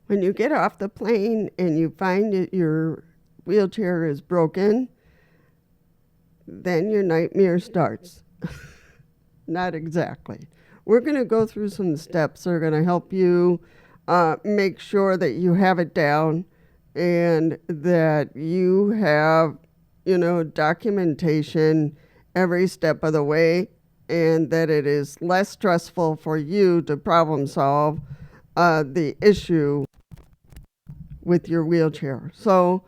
When you get off the plane and you find that your wheelchair is broken, then your nightmare starts. Not exactly. We're going to go through some steps that are going to help you make sure that you have it down and that you have, documentation every step of the way, and that it is less stressful for you to problem solve the issue with your wheelchair. So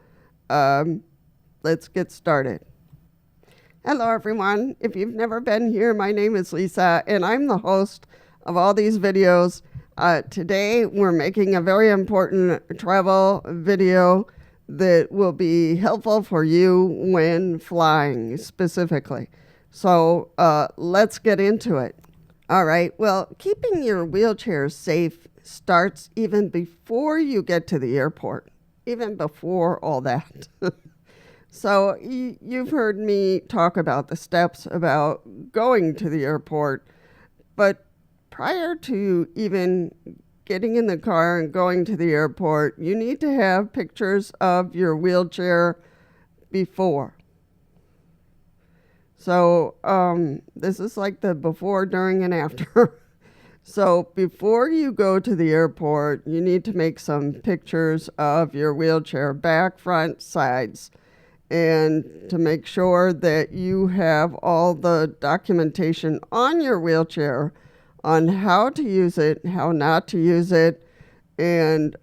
let's get started. Hello, everyone. If you've never been here, my name is Lisa, and I'm the host of all these videos. Today, we're making a very important travel video that will be helpful for you when flying specifically. So let's get into it. All right. Well, keeping your wheelchair safe starts even before you get to the airport, even before all that. So you've heard me talk about the steps about going to the airport, but prior to even getting in the car and going to the airport, you need to have pictures of your wheelchair before. So this is like the before, during, and after. So before you go to the airport, you need to make some pictures of your wheelchair, back, front, sides, and to make sure that you have all the documentation on your wheelchair on how to use it, how not to use it, and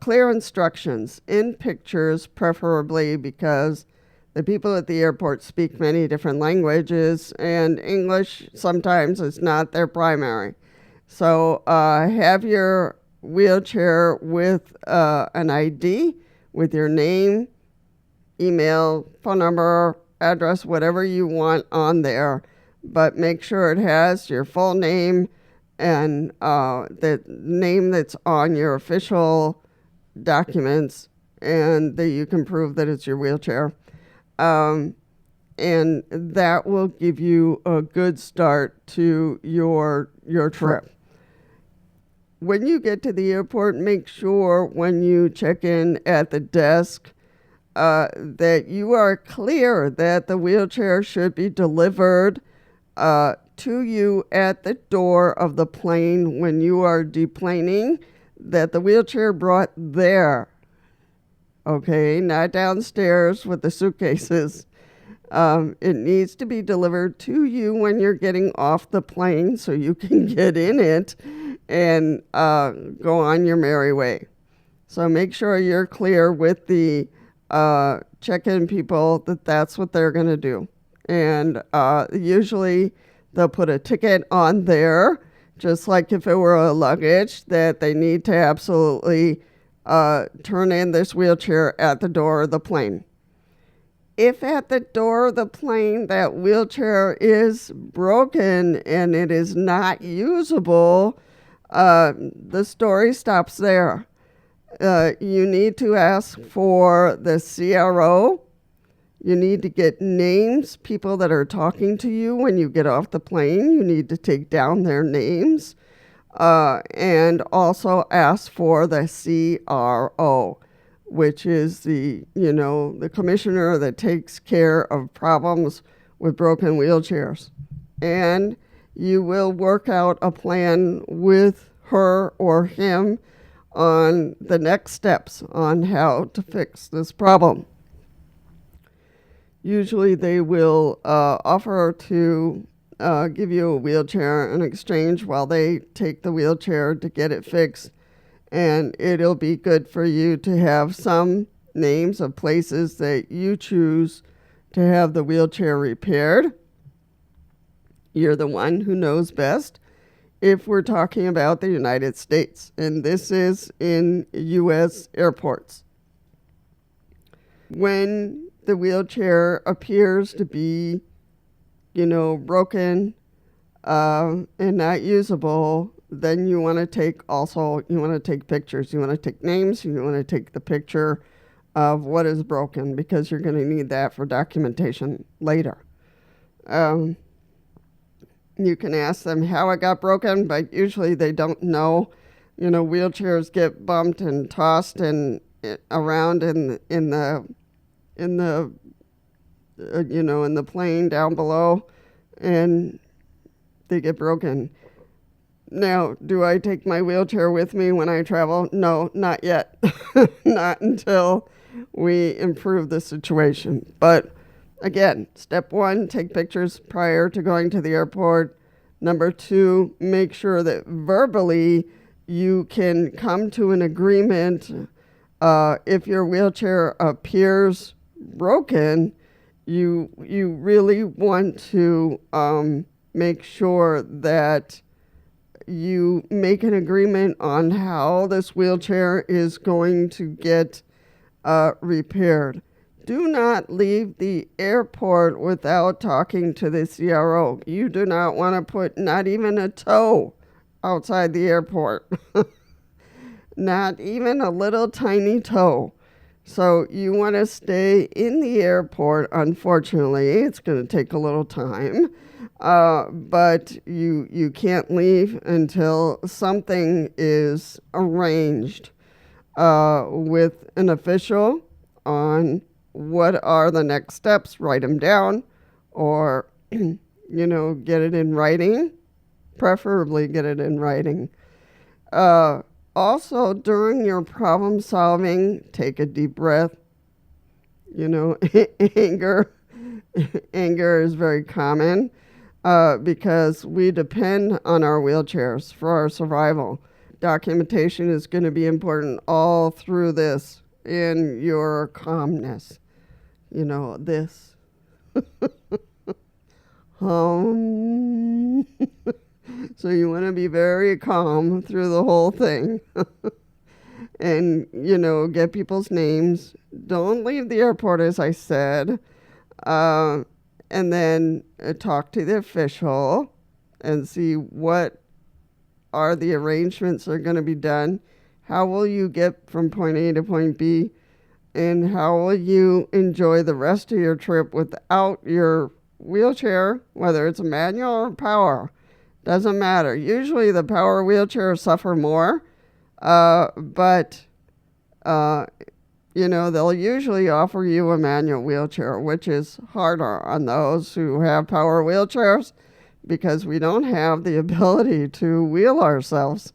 clear instructions in pictures, preferably, because the people at the airport speak many different languages, and English sometimes is not their primary. So have your wheelchair with an ID, with your name, email, phone number, address, whatever you want on there, but make sure it has your full name and the name that's on your official documents, and that you can prove that it's your wheelchair. And that will give you a good start to your trip. When you get to the airport, make sure when you check in at the desk that you are clear that the wheelchair should be delivered to you at the door of the plane when you are deplaning, that the wheelchair brought there, okay, not downstairs with the suitcases. It needs to be delivered to you when you're getting off the plane so you can get in it and go on your merry way. So make sure you're clear with the check-in people that that's what they're going to do. And usually they'll put a ticket on there, just like if it were a luggage, that they need to absolutely turn in this wheelchair at the door of the plane. If at the door of the plane that wheelchair is broken and it is not usable, the story stops there. You need to ask for the CRO. You need to get names, people that are talking to you when you get off the plane. You need to take down their names, and also ask for the CRO, which is the commissioner that takes care of problems with broken wheelchairs. And you will work out a plan with her or him on the next steps on how to fix this problem. Usually they will offer to give you a wheelchair in exchange while they take the wheelchair to get it fixed. And it'll be good for you to have some names of places that you choose to have the wheelchair repaired. You're the one who knows best. If we're talking about the United States, and this is in U.S. airports. When the wheelchair appears to be, broken and not usable, then you want to take pictures. You want to take names, you want to take the picture of what is broken, because you're going to need that for documentation later. You can ask them how it got broken, but usually they don't know. Wheelchairs get bumped and tossed and around in the plane down below, and they get broken. Now, do I take my wheelchair with me when I travel? No, not yet. Not until we improve the situation. But again, step 1, take pictures prior to going to the airport. Number 2, make sure that verbally you can come to an agreement. If your wheelchair appears broken, you really want to make sure that you make an agreement on how this wheelchair is going to get repaired. Do not leave the airport without talking to the CRO. You do not want to put not even a toe outside the airport. Not even a little tiny toe. So you want to stay in the airport. Unfortunately, it's going to take a little time. But you can't leave until something is arranged with an official on what are the next steps. Write them down, or get it in writing. Preferably get it in writing. Also, during your problem solving, take a deep breath. Anger is very common. Because we depend on our wheelchairs for our survival. Documentation is going to be important all through this in your calmness. This. So you want to be very calm through the whole thing. And, get people's names. Don't leave the airport, as I said. And then talk to the official and see what are the arrangements that are going to be done. How will you get from point A to point B? And how will you enjoy the rest of your trip without your wheelchair, whether it's a manual or power? Doesn't matter. Usually the power wheelchairs suffer more, but they'll usually offer you a manual wheelchair, which is harder on those who have power wheelchairs because we don't have the ability to wheel ourselves.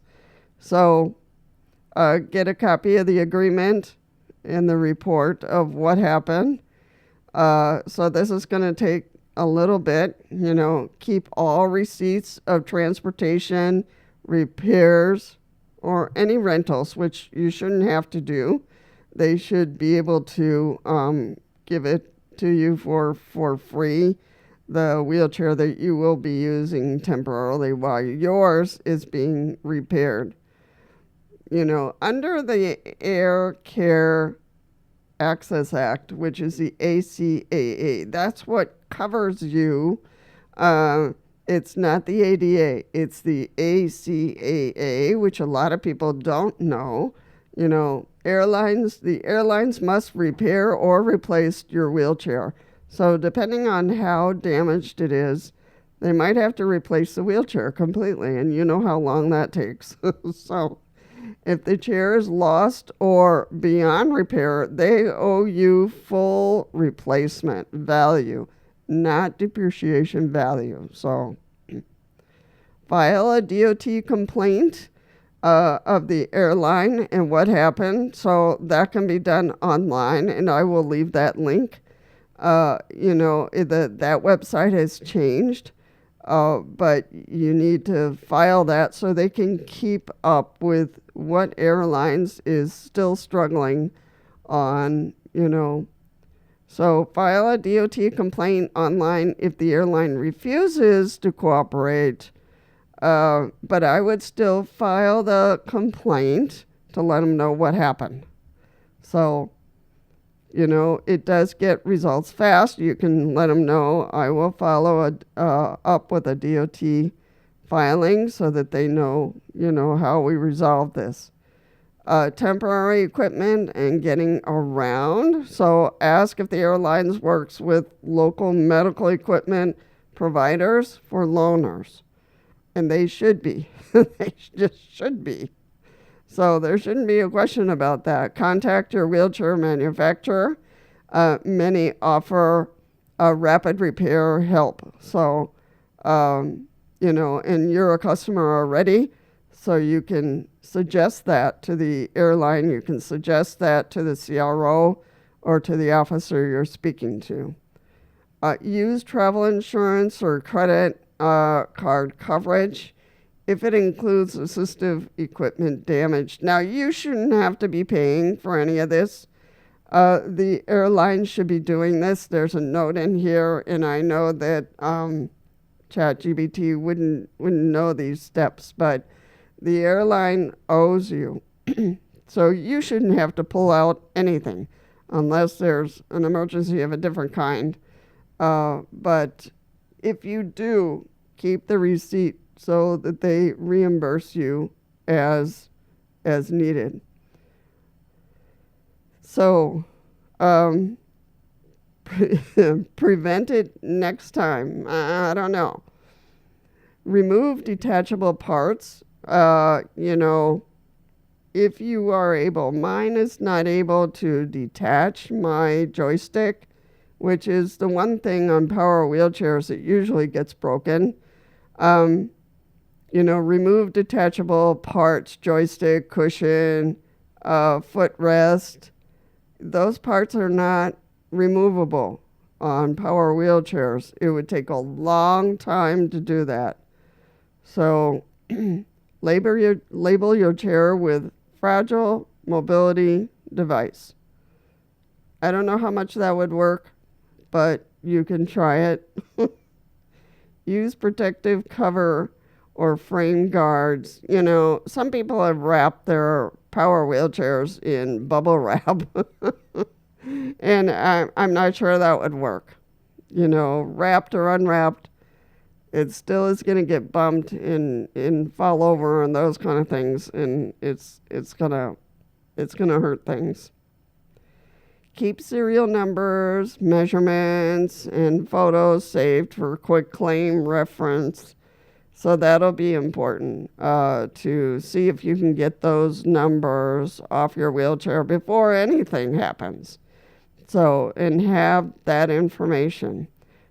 So get a copy of the agreement and the report of what happened. So this is going to take a little bit. Keep all receipts of transportation, repairs, or any rentals, which you shouldn't have to do. They should be able to give it to you for free, the wheelchair that you will be using temporarily while yours is being repaired. Under the Air Care Access Act, which is the ACAA, that's what covers you. It's not the ADA, it's the ACAA, which a lot of people don't know. The airlines must repair or replace your wheelchair. So depending on how damaged it is, they might have to replace the wheelchair completely, and you know how long that takes. So if the chair is lost or beyond repair, they owe you full replacement value, not depreciation value. So file a DOT complaint of the airline and what happened. So that can be done online, and I will leave that link. That website has changed, but you need to file that so they can keep up with what airlines is still struggling on, So file a DOT complaint online if the airline refuses to cooperate. But I would still file the complaint to let them know what happened. So, it does get results fast. You can let them know. I will follow up with a DOT filing so that they know, how we resolve this. Temporary equipment and getting around. So ask if the airlines works with local medical equipment providers for loaners. And they should be. They just should be. So there shouldn't be a question about that. Contact your wheelchair manufacturer. Many offer rapid repair help. So, and you're a customer already, so you can suggest that to the airline. You can suggest that to the CRO or to the officer you're speaking to. Use travel insurance or credit card coverage if it includes assistive equipment damage. Now, you shouldn't have to be paying for any of this. The airline should be doing this. There's a note in here, and I know that ChatGPT wouldn't know these steps, but the airline owes you. So you shouldn't have to pull out anything unless there's an emergency of a different kind. But if you do, keep the receipt so that they reimburse you as needed. So, prevent it next time. I don't know. Remove detachable parts. If you are able. Mine is not able to detach my joystick, which is the one thing on power wheelchairs that usually gets broken. Remove detachable parts, joystick, cushion, footrest. Those parts are not removable on power wheelchairs. It would take a long time to do that. So label your chair with fragile mobility device. I don't know how much that would work, but you can try it. Use protective cover or frame guards. Some people have wrapped their power wheelchairs in bubble wrap. And I'm not sure that would work. Wrapped or unwrapped, it still is going to get bumped and fall over and those kind of things, and it's gonna hurt things. Keep serial numbers, measurements, and photos saved for quick claim reference. So that'll be important to see if you can get those numbers off your wheelchair before anything happens. So, and have that information.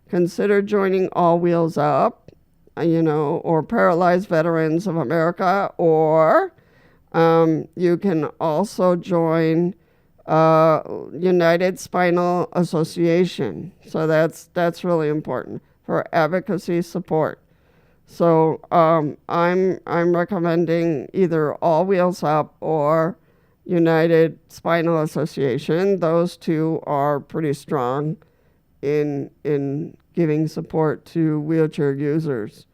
Consider joining All Wheels Up, or Paralyzed Veterans of America, or you can also join United Spinal Association. So that's really important for advocacy support. So I'm recommending either All Wheels Up or United Spinal Association. Those two are pretty strong in giving support to wheelchair users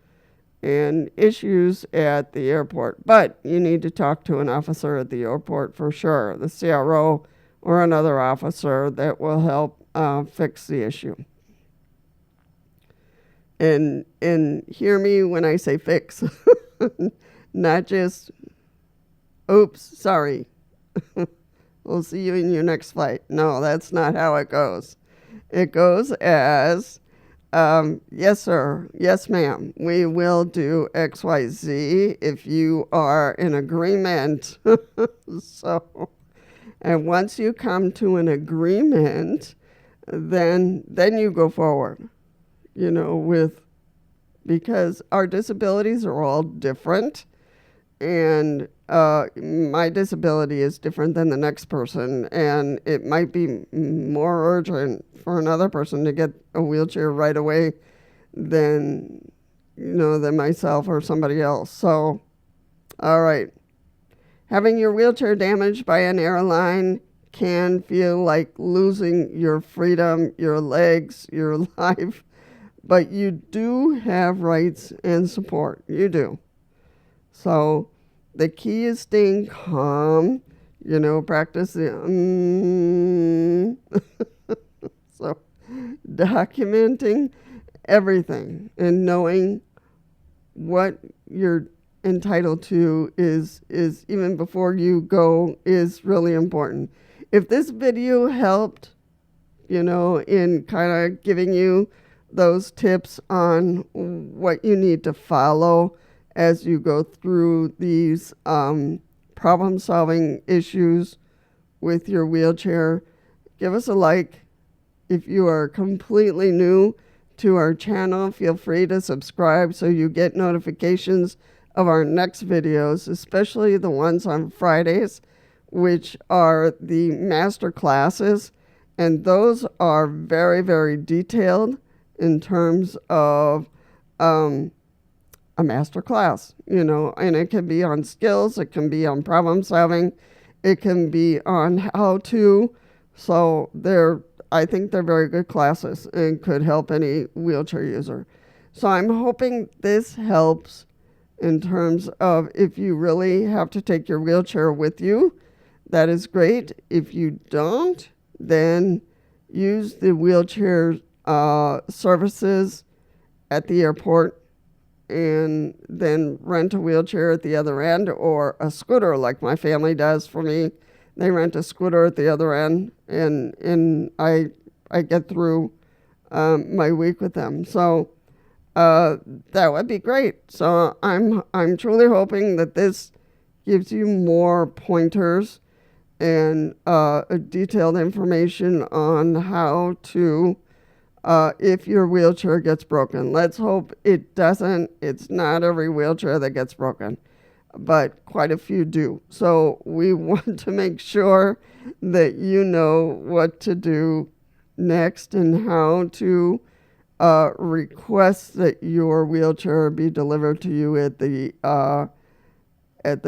and issues at the airport. But you need to talk to an officer at the airport for sure, the CRO or another officer that will help fix the issue. And hear me when I say fix, not just, oops, sorry. We'll see you in your next flight. No, that's not how it goes. It goes as, yes, sir. Yes, ma'am. We will do XYZ if you are in agreement. So, and once you come to an agreement, then you go forward, because our disabilities are all different. And my disability is different than the next person, and it might be more urgent for another person to get a wheelchair right away than myself or somebody else. So, all right. Having your wheelchair damaged by an airline can feel like losing your freedom, your legs, your life, but you do have rights and support. You do. So the key is staying calm, practice the So documenting everything and knowing what you're entitled to is even before you go is really important. If this video helped, in kind of giving you those tips on what you need to follow as you go through these problem-solving issues with your wheelchair, give us a like. If you are completely new to our channel, feel free to subscribe so you get notifications of our next videos, especially the ones on Fridays, which are the master classes. And those are very, very detailed in terms of a master class, and it can be on skills, it can be on problem solving, it can be on how to. So I think they're very good classes and could help any wheelchair user. So I'm hoping this helps in terms of if you really have to take your wheelchair with you, that is great. If you don't, then use the wheelchair services at the airport and then rent a wheelchair at the other end, or a scooter like my family does for me. They rent a scooter at the other end, and I get through my week with them. So that would be great. So I'm truly hoping that this gives you more pointers and detailed information on how to, if your wheelchair gets broken. Let's hope it doesn't. It's not every wheelchair that gets broken, but quite a few do. So we want to make sure that you know what to do next and how to request that your wheelchair be delivered to you at the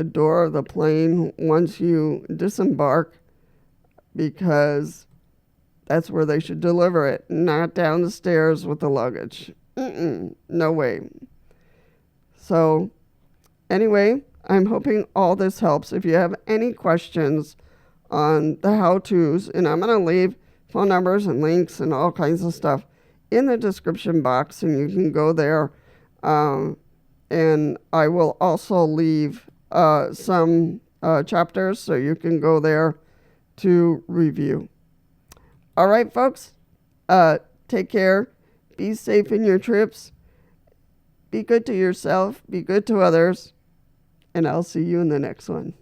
door of the plane once you disembark, because that's where they should deliver it, not down the stairs with the luggage. No way. So anyway, I'm hoping all this helps. If you have any questions on the how-tos, and I'm going to leave phone numbers and links and all kinds of stuff in the description box, and you can go there. And I will also leave some chapters so you can go there to review. All right, folks, take care. Be safe in your trips. Be good to yourself. Be good to others. And I'll see you in the next one.